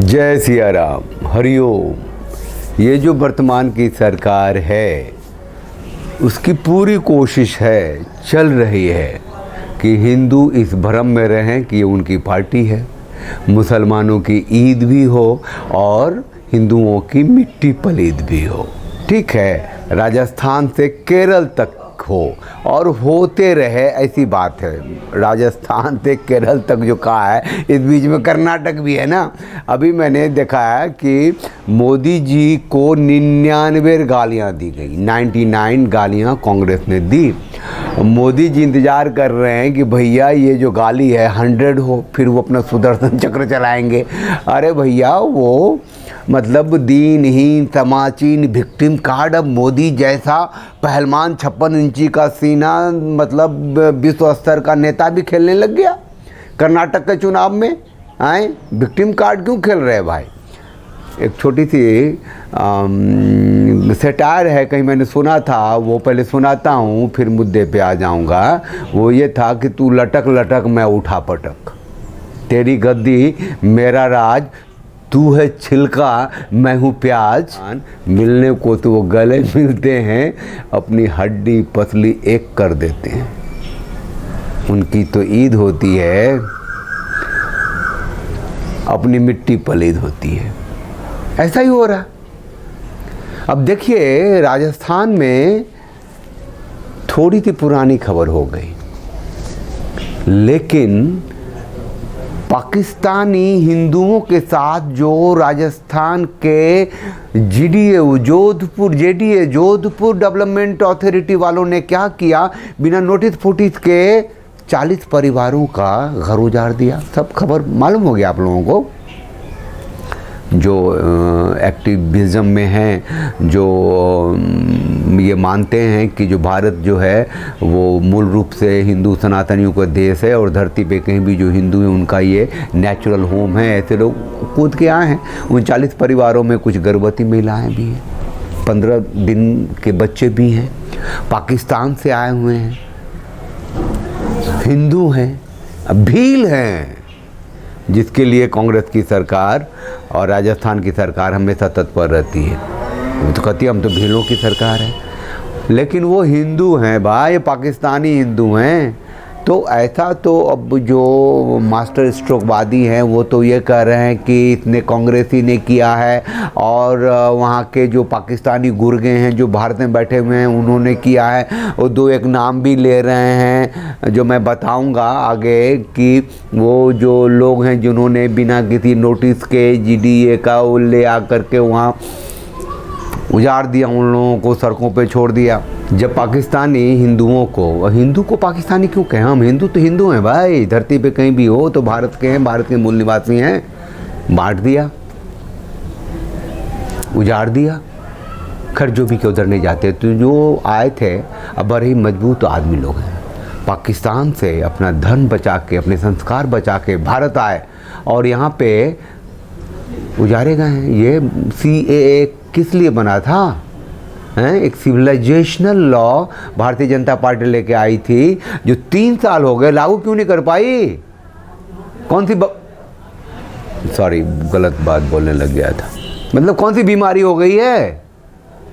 जय सिया राम, हरिओम। ये जो वर्तमान की सरकार है उसकी पूरी कोशिश है, चल रही है कि हिंदू इस भ्रम में रहें कि ये उनकी पार्टी है, मुसलमानों की ईद भी हो और हिंदुओं की मिट्टी पलीद भी हो। ठीक है, राजस्थान से केरल तक हो और होते रहे, ऐसी बात है। राजस्थान से केरल तक जो कहा है, इस बीच में कर्नाटक भी है ना। अभी मैंने देखा है कि मोदी जी को 99 गालियां दी गई, 99 गालियां कांग्रेस ने दी। मोदी जी इंतज़ार कर रहे हैं कि भैया ये जो गाली है 100 हो, फिर वो अपना सुदर्शन चक्र चलाएंगे। अरे भैया, वो मतलब दीनहीन तमाचीन विक्टिम कार्ड। अब मोदी जैसा पहलवान 56 इंची का सीना, मतलब विश्व स्तर का नेता भी खेलने लग गया कर्नाटक के चुनाव में। आए विक्टिम कार्ड क्यों खेल रहे हैं भाई? एक छोटी सी सेटायर है, कहीं मैंने सुना था, वो पहले सुनाता हूँ फिर मुद्दे पे आ जाऊँगा। वो ये था कि तू लटक लटक मैं उठा पटक, तेरी गद्दी मेरा राज, तू है छिलका मैं हूँ प्याज। मिलने को तो वो गले मिलते हैं, अपनी हड्डी पतली एक कर देते हैं। उनकी तो ईद होती है, अपनी मिट्टी पलीद होती है। ऐसा ही हो रहा। अब देखिए, राजस्थान में थोड़ी सी पुरानी खबर हो गई, लेकिन पाकिस्तानी हिंदुओं के साथ जो राजस्थान के जेडीए जोधपुर डेवलपमेंट अथॉरिटी वालों ने क्या किया, बिना नोटिस फोटिस के 40 परिवारों का घर उजाड़ दिया। सब खबर मालूम हो गया आप लोगों को, जो एक्टिविज़म में हैं, जो ये मानते हैं कि जो भारत जो है वो मूल रूप से हिंदू सनातनियों का देश है और धरती पे कहीं भी जो हिंदू हैं उनका ये नेचुरल होम है। ऐसे लोग कूद के आए हैं। उन 40 परिवारों में कुछ गर्भवती महिलाएं भी हैं, 15 दिन के बच्चे भी हैं, पाकिस्तान से आए हुए हैं, हिंदू हैं, भील हैं, जिसके लिए कांग्रेस की सरकार और राजस्थान की सरकार हमेशा तत्पर रहती है। वो तो कहती है हम तो भीलों की सरकार है, लेकिन वो हिंदू हैं भाई, पाकिस्तानी हिंदू हैं। तो ऐसा तो अब जो मास्टर स्ट्रोकवादी हैं वो तो ये कह रहे हैं कि इसने कांग्रेसी ने किया है और वहाँ के जो पाकिस्तानी गुर्गे हैं जो भारत में बैठे हुए हैं उन्होंने किया है। और दो एक नाम भी ले रहे हैं जो मैं बताऊंगा आगे, कि वो जो लोग हैं जिन्होंने बिना किसी नोटिस के जीडीए का ले आकर के वहाँ उजाड़ दिया, उन लोगों को सड़कों पे छोड़ दिया। जब पाकिस्तानी हिंदुओं को, हिंदू को पाकिस्तानी क्यों कहें, हम हिंदू तो हिंदू हैं भाई, धरती पे कहीं भी हो तो भारत के हैं, भारत के मूल निवासी हैं। बांट दिया, उजाड़ दिया। खैर जो भी के उधर नहीं जाते, तो जो आए थे अब बड़े ही मजबूत आदमी लोग हैं, पाकिस्तान से अपना धन बचा के, अपने संस्कार बचा के भारत आए और यहाँ पे उजाड़े गए हैं। ये CAA किस लिए बना था? एक civilisational law Bharatiya Janata party लेके आई थी, जो 3 साल हो गए लागू क्यों नहीं कर पाई? कौन सी सॉरी गलत बात बोलने लग गया था, मतलब कौन सी बीमारी हो गई है,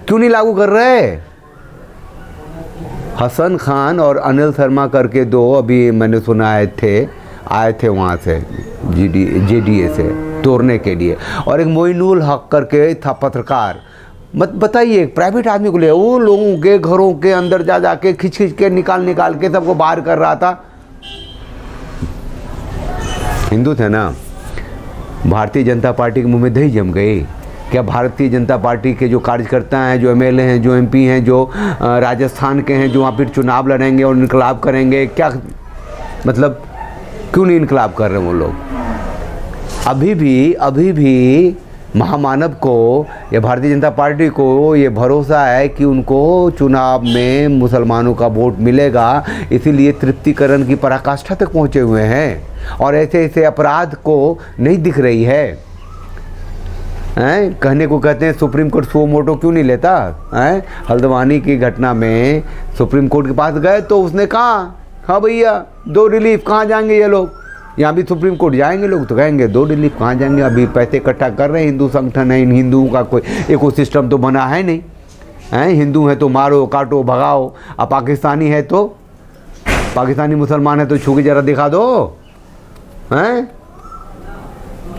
क्यों नहीं लागू कर रहे? हसन खान और अनिल शर्मा करके दो अभी मैंने सुना आए थे वहाँ से JDA से तोड़ने के लिए, और एक मोइनुल हक करके था पत्रकार। मत बताइए, प्राइवेट आदमी को ले वो लोगों के घरों के अंदर जा जाके खिंच के निकाल के सबको बाहर कर रहा था। हिंदू थे ना। भारतीय जनता पार्टी के मुंह में दही जम गई क्या? भारतीय जनता पार्टी के जो कार्यकर्ता हैं, जो MLA हैं, जो MP हैं, जो राजस्थान के हैं, जो वहाँ पर चुनाव लड़ेंगे और इनकलाब करेंगे, क्या मतलब क्यों नहीं इनकलाब कर रहे हैं वो लोग? अभी भी महामानव को या भारतीय जनता पार्टी को ये भरोसा है कि उनको चुनाव में मुसलमानों का वोट मिलेगा, इसीलिए तृप्तिकरण की पराकाष्ठा तक पहुँचे हुए हैं और ऐसे अपराध को नहीं दिख रही है। कहने को कहते हैं सुप्रीम कोर्ट सो मोटो क्यों नहीं लेता? हल्द्वानी की घटना में सुप्रीम कोर्ट के पास गए तो उसने कहा हाँ भैया दो रिलीफ, कहाँ जाएंगे ये लोग? यहाँ भी सुप्रीम कोर्ट जाएंगे लोग तो कहेंगे दो दिल्ली, कहाँ जाएंगे, अभी पैसे इकट्ठा कर रहे हैं, हिंदू संगठन है, इन हिंदुओं का कोई इकोसिस्टम तो बना है नहीं, हैं हिंदू है तो मारो काटो भगाओ, अब पाकिस्तानी है तो पाकिस्तानी मुसलमान है तो छू के जरा दिखा दो, हैं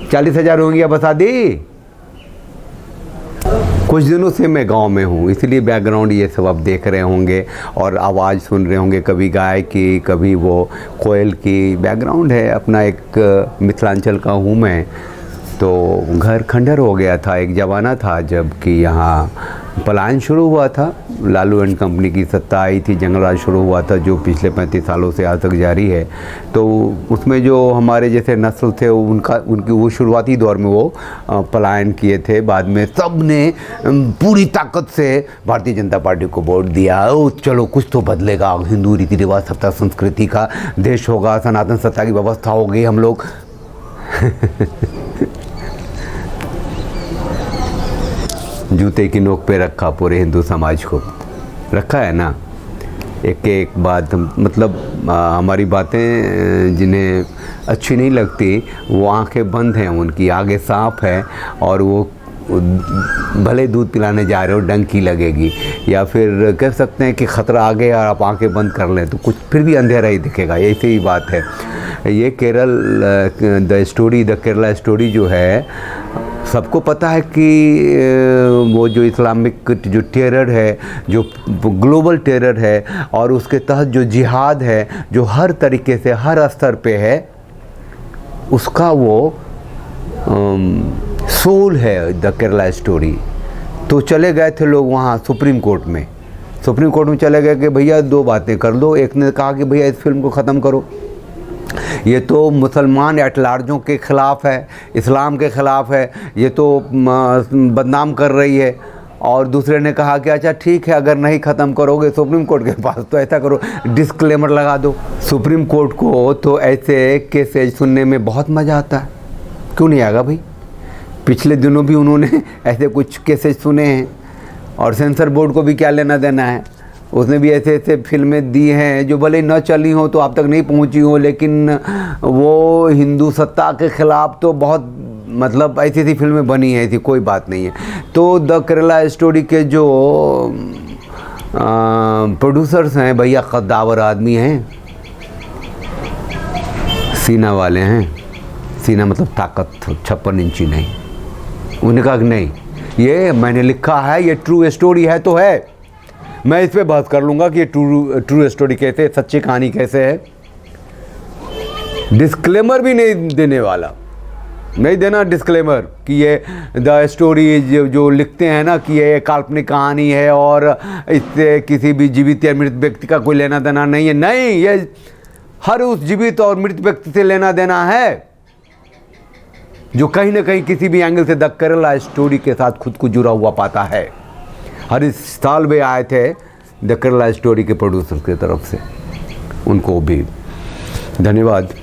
40,000 होंगी बता दी। कुछ दिनों से मैं गांव में हूँ, इसलिए बैकग्राउंड ये सब आप देख रहे होंगे और आवाज़ सुन रहे होंगे, कभी गाय की कभी वो कोयल की, बैकग्राउंड है अपना। एक मिथिलांचल का हूँ मैं, तो घर खंडर हो गया था, एक ज़माना था जब कि यहाँ पलायन शुरू हुआ था, लालू एंड कंपनी की सत्ता आई थी, जंगलराज शुरू हुआ था जो पिछले 35 सालों से आज तक जारी है। तो उसमें जो हमारे जैसे नस्ल थे उनकी वो शुरुआती दौर में वो पलायन किए थे, बाद में सब ने पूरी ताकत से भारतीय जनता पार्टी को वोट दिया। चलो कुछ तो बदलेगा, हिंदू रीति रिवाज सत्ता संस्कृति का देश होगा, सनातन सत्ता की व्यवस्था होगी, हम लोग जूते की नोक पे रखा पूरे हिंदू समाज को, रखा है ना। एक बात मतलब हमारी बातें जिन्हें अच्छी नहीं लगती वो आंखें बंद हैं, उनकी आगे सांप है और वो भले दूध पिलाने जा रहे हो डंकी लगेगी, या फिर कह सकते हैं कि ख़तरा आ गया और आप आंखें बंद कर लें तो कुछ फिर भी अंधेरा ही दिखेगा, ऐसी ही बात है। ये केरल द केरला स्टोरी जो है, सबको पता है कि वो जो इस्लामिक जो टेरर है, जो ग्लोबल टेरर है और उसके तहत जो जिहाद है, जो हर तरीके से हर स्तर पे है, उसका वो सोल है द केरला स्टोरी। तो चले गए थे लोग वहाँ सुप्रीम कोर्ट में चले गए कि भैया दो बातें कर दो। एक ने कहा कि भैया इस फिल्म को ख़त्म करो, ये तो मुसलमान एट लार्जों के ख़िलाफ़ है, इस्लाम के ख़िलाफ़ है, ये तो बदनाम कर रही है। और दूसरे ने कहा कि अच्छा ठीक है, अगर नहीं ख़त्म करोगे सुप्रीम कोर्ट के पास तो ऐसा करो डिस्क्लेमर लगा दो। सुप्रीम कोर्ट को तो ऐसे केसेज सुनने में बहुत मज़ा आता है, क्यों नहीं आएगा भाई। पिछले दिनों भी उन्होंने ऐसे कुछ केसेज सुने हैं और सेंसर बोर्ड को भी क्या लेना देना है, उसने भी ऐसे ऐसे फिल्में दी हैं जो भले न चली हो तो आप तक नहीं पहुंची हो, लेकिन वो हिंदू सत्ता के ख़िलाफ़ तो बहुत मतलब ऐसी ऐसी फिल्में बनी हैं, ऐसी कोई बात नहीं है। तो द केरला स्टोरी के जो प्रोड्यूसर्स हैं भैया कद्दावर आदमी हैं, सीना वाले हैं, सीना मतलब ताकत 56 इंची नहीं। उन्होंने कहा कि नहीं ये मैंने लिखा है, ये ट्रू स्टोरी है तो है, मैं इस पे बात कर लूँगा कि ये ट्रू स्टोरी कैसे, सच्ची कहानी कैसे है। डिस्क्लेमर भी नहीं देने वाला, नहीं देना डिस्क्लेमर कि ये द स्टोरी जो लिखते हैं ना कि ये काल्पनिक कहानी है और इससे किसी भी जीवित या मृत व्यक्ति का कोई लेना देना नहीं है। नहीं, ये हर उस जीवित और मृत व्यक्ति से लेना देना है जो कहीं ना कहीं किसी भी एंगल से द केरला स्टोरी के साथ खुद को जुड़ा हुआ पाता है। हर इस साल में आए थे द केरला स्टोरी के प्रोड्यूसर की तरफ से, उनको भी धन्यवाद।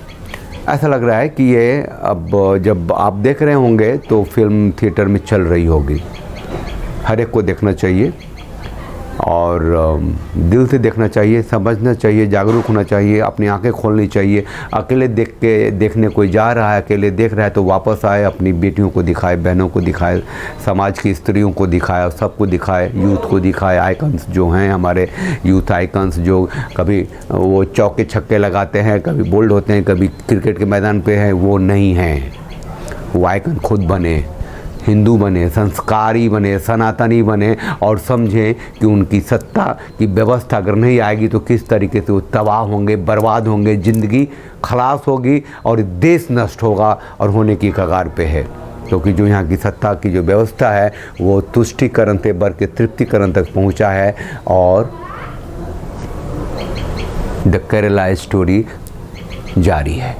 ऐसा लग रहा है कि ये अब जब आप देख रहे होंगे तो फिल्म थिएटर में चल रही होगी, हर एक को देखना चाहिए और दिल से देखना चाहिए, समझना चाहिए, जागरूक होना चाहिए, अपनी आंखें खोलनी चाहिए। अकेले देखने कोई जा रहा है, अकेले देख रहा है तो वापस आए, अपनी बेटियों को दिखाए, बहनों को दिखाए, समाज की स्त्रियों को दिखाए, सबको दिखाए, यूथ को दिखाए। आइकन्स जो हैं हमारे यूथ आइकन्स जो कभी वो चौके छक्के लगाते हैं, कभी बोल्ड होते हैं, कभी क्रिकेट के मैदान पे हैं, वो नहीं हैं। वो आइकन खुद बने, हिंदू बने, संस्कारी बने, सनातनी बने और समझें कि उनकी सत्ता की व्यवस्था अगर नहीं आएगी तो किस तरीके से वो तबाह होंगे, बर्बाद होंगे, ज़िंदगी खलास होगी और देश नष्ट होगा और होने की कगार पे है। क्योंकि जो यहाँ की सत्ता की जो व्यवस्था है वो तुष्टिकरण से बढ़ के तृप्तिकरण तक पहुँचा है। और द केरला स्टोरी जारी है।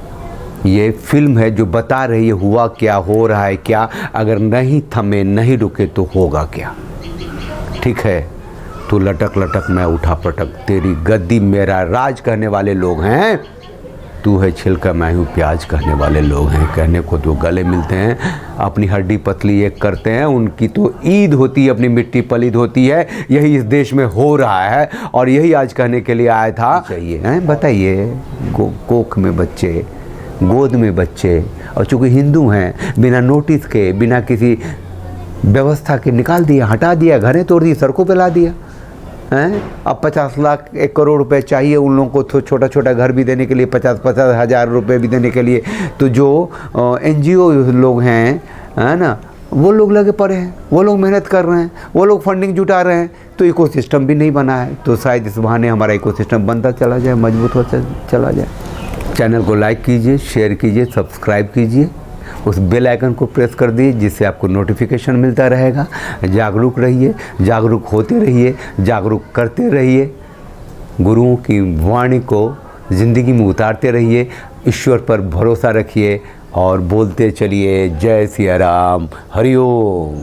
ये फिल्म है जो बता रही है हुआ क्या, हो रहा है क्या, अगर नहीं थमे नहीं रुके तो होगा क्या। ठीक है, तो लटक लटक मैं उठा पटक, तेरी गद्दी मेरा राज कहने वाले लोग हैं, तू है छिलका मैं हूँ प्याज कहने वाले लोग हैं। कहने को तो गले मिलते हैं, अपनी हड्डी पतली एक करते हैं, उनकी तो ईद होती है, अपनी मिट्टी पलीद होती है। यही इस देश में हो रहा है और यही आज कहने के लिए आया था। चाहिए हैं बताइए, कोख में बच्चे गोद में बच्चे, और चूँकि हिंदू हैं बिना नोटिस के, बिना किसी व्यवस्था के निकाल दिया, हटा दिया, घरें तोड़ दी, सड़कों पे ला दिया हैं। अब 50 लाख 1 करोड़ रुपए चाहिए उन लोगों को, तो छोटा छोटा घर भी देने के लिए 50-50 हज़ार रुपये भी देने के लिए। तो जो NGO लोग हैं, है ना, वो लोग लगे पड़े हैं, वो लोग मेहनत कर रहे हैं, वो लोग फंडिंग जुटा रहे हैं, तो इकोसिस्टम भी नहीं बना है। तो शायद इस बहाने हमारा इकोसिस्टम बनता चला जाए, मजबूत होता चला जाए। चैनल को लाइक कीजिए, शेयर कीजिए, सब्सक्राइब कीजिए, उस बेल आइकन को प्रेस कर दीजिए, जिससे आपको नोटिफिकेशन मिलता रहेगा। जागरूक रहिए, जागरूक होते रहिए, जागरूक करते रहिए, गुरुओं की वाणी को ज़िंदगी में उतारते रहिए, ईश्वर पर भरोसा रखिए और बोलते चलिए जय सिया राम, हरि ओम।